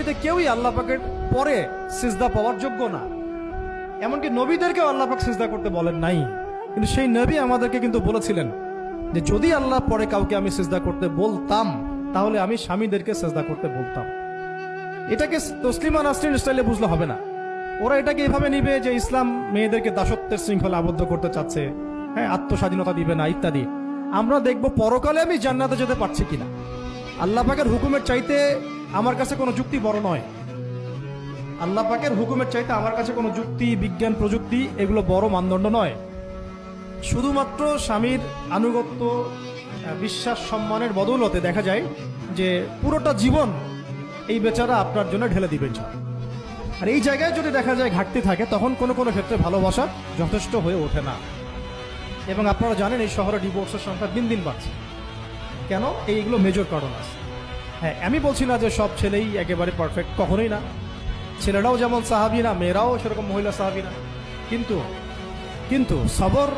পৃথিবীতে কেউই আল্লাহ পাকের পরে সিজদা পাওয়ার যোগ্য না। এমনকি নবীদেরকেও আল্লাহ পাক সিজদা করতে বলেন নাই, কিন্তু সেই নবী আমাদেরকে কিন্তু বলেছিলেন যে যদি আল্লাহ পরে কাউকে আমি সিজদা করতে বলতাম তাহলে আমি স্বামীদেরকে সিজদা করতে বলতাম। এটাকে তসলিমা নাসরিন স্টাইলে বুঝলে হবে না। ওরা এটাকে এভাবে নিবে যে ইসলাম মেয়েদেরকে দাসত্বের শৃঙ্খলা আবদ্ধ করতে চাচ্ছে, হ্যাঁ, আত্মস্বাধীনতা দিবে না ইত্যাদি। আমরা দেখব পরকালে আমি জান্নাতে যেতে পারছি কিনা। আল্লাহ পাকের হুকুমের চাইতে আমার কাছে কোনো যুক্তি বড় নয়। আল্লাহ পাকের হুকুমের চাইতে আমার কাছে কোনো যুক্তি, বিজ্ঞান, প্রযুক্তি এগুলো বড় মানদণ্ড নয়। শুধুমাত্র স্বামীর আনুগত্য, বিশ্বাস, সম্মানের বদৌলতে দেখা যায় যে পুরোটা জীবন এই বেচারা আপনার জন্য ঢেলে দিবেন। আর এই জায়গায় যদি দেখা যায় ঘাটতি থাকে, তখন কোনো কোনো ক্ষেত্রে ভালোবাসা যথেষ্ট হয়ে ওঠে না। এবং আপনারা জানেন এই শহরে ডিভোর্সের সংখ্যা দিন দিন বাড়ছে। কেন? এইগুলো মেজর কারণ আছে। হ্যাঁ, আমি বলছি না যে সব ছেলেই একেবারে পারফেক্ট, কখনোই না। ছেলেরাও যেমন সাহাবী না, মেয়েরাও সেরকম মহিলা সাহাবী না। কিন্তু সবর